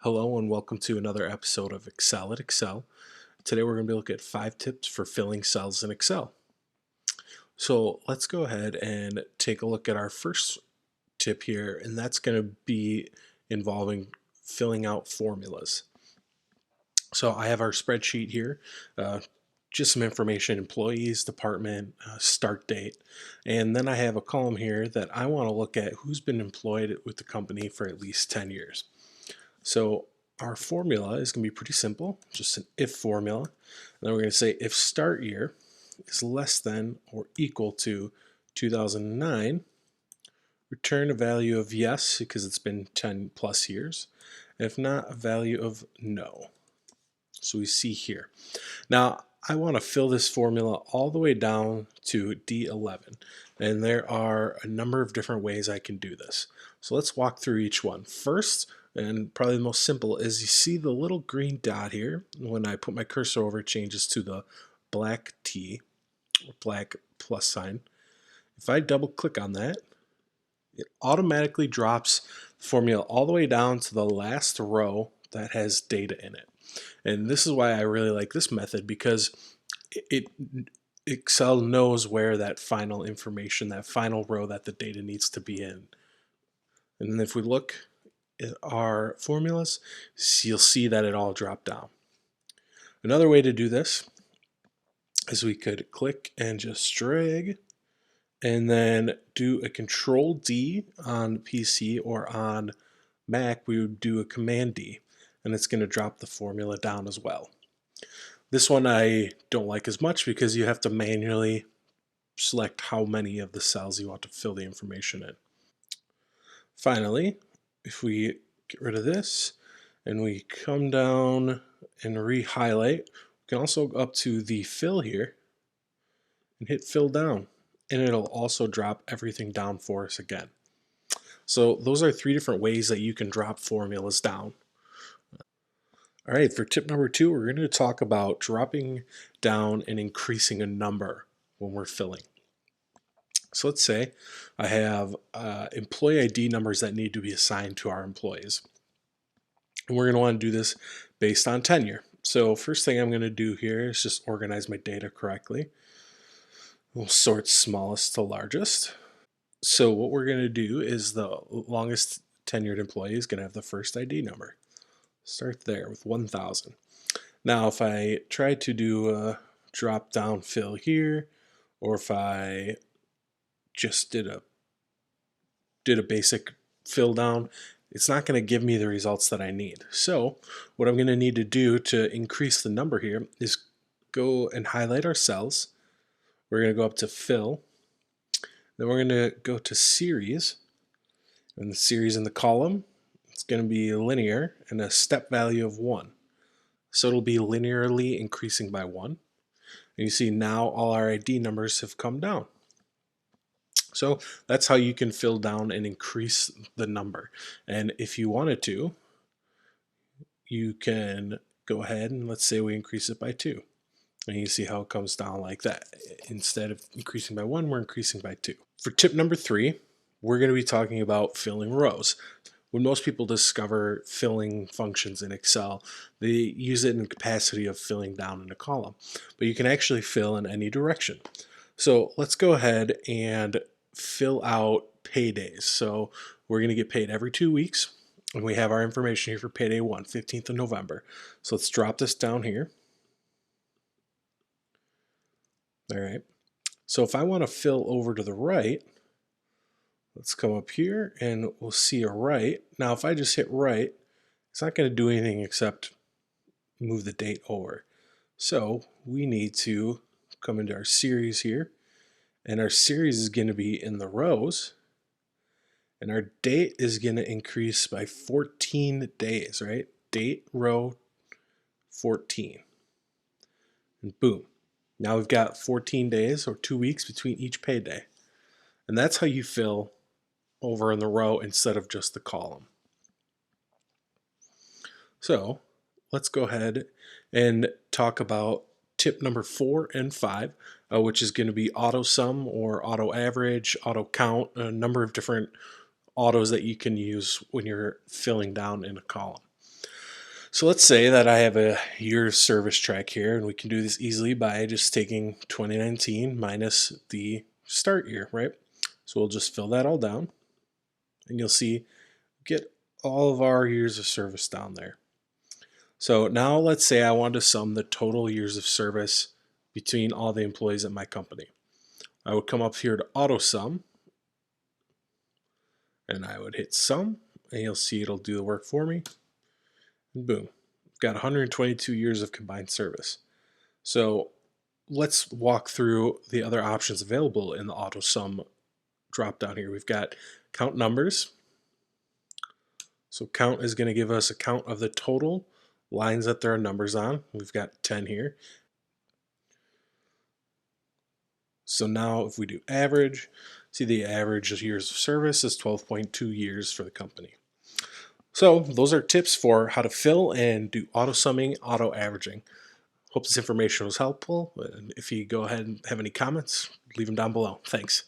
Hello and welcome to another episode of Excel at Excel. Today we're going to be looking at 5 tips for filling cells in Excel. So let's go ahead and take a look at our first tip here, and that's going to be involving filling out formulas. So I have our spreadsheet here, just some information: employees, department, start date, and then I have a column here that I want to look at who's been employed with the company for at least 10 years. So our formula is going to be pretty simple, just an if formula. And then we're going to say if start year is less than or equal to 2009, return a value of yes because it's been 10 plus years. And if not, a value of no. So we see here. Now I want to fill this formula all the way down to D11. And there are a number of different ways I can do this. So let's walk through each one. First, and probably the most simple, is you see the little green dot here. When I put my cursor over, it changes to the black T, or black plus sign. If I double click on that, it automatically drops the formula all the way down to the last row that has data in it. And this is why I really like this method, because Excel knows where that final information, that final row that the data needs to be in. And then if we look at our formulas, you'll see that it all dropped down. Another way to do this is we could click and just drag and then do a Control D on PC, or on Mac we would do a Command D, and it's going to drop the formula down as well. This one I don't like as much because you have to manually select how many of the cells you want to fill the information in. Finally, if we get rid of this and we come down and re-highlight, we can also go up to the fill here and hit fill down, and it'll also drop everything down for us again. So those are 3 different ways that you can drop formulas down. All right, for tip number 2, we're going to talk about dropping down and increasing a number when we're filling. So let's say I have employee ID numbers that need to be assigned to our employees. And we're going to want to do this based on tenure. So first thing I'm going to do here is just organize my data correctly. We'll sort smallest to largest. So what we're going to do is the longest tenured employee is going to have the first ID number. Start there with 1000. Now if I try to do a drop down fill here, or if I just did a basic fill down, it's not going to give me the results that I need. So what I'm going to need to do to increase the number here is go and highlight our cells. We're going to go up to fill, then we're going to go to series, and the series in the column, it's going to be linear and a step value of 1. So it'll be linearly increasing by 1. And you see now all our ID numbers have come down. So that's how you can fill down and increase the number. And if you wanted to, you can go ahead and let's say we increase it by 2. And you see how it comes down like that. Instead of increasing by 1, we're increasing by 2. For tip number 3, we're going to be talking about filling rows. When most people discover filling functions in Excel, they use it in the capacity of filling down in a column. But you can actually fill in any direction. So let's go ahead and fill out paydays. So we're going to get paid every 2 weeks. And we have our information here for payday 1, 15th of November. So let's drop this down here. All right. So if I want to fill over to the right, let's come up here and we'll see a right. Now if I just hit right, it's not going to do anything except move the date over. So we need to come into our series here, and our series is going to be in the rows, and our date is going to increase by 14 days, right? Date row 14. And boom. Now we've got 14 days or 2 weeks between each payday. And that's how you fill over in the row instead of just the column. So let's go ahead and talk about tip number 4 and 5, which is going to be auto sum or auto average, auto count, a number of different autos that you can use when you're filling down in a column. So let's say that I have a year service track here, and we can do this easily by just taking 2019 minus the start year, right? So we'll just fill that all down, and you'll see get all of our years of service down there. So now let's say I want to sum the total years of service between all the employees at my company. I would come up here to auto sum, and I would hit sum, and you'll see it'll do the work for me. And boom, I've got 122 years of combined service. So let's walk through the other options available in the auto sum drop down here. We've got count numbers. So count is going to give us a count of the total lines that there are numbers on. We've got 10 here. So now if we do average, see the average years of service is 12.2 years for the company. So those are tips for how to fill and do auto summing, auto averaging. Hope this information was helpful. And if you go ahead and have any comments, leave them down below. Thanks.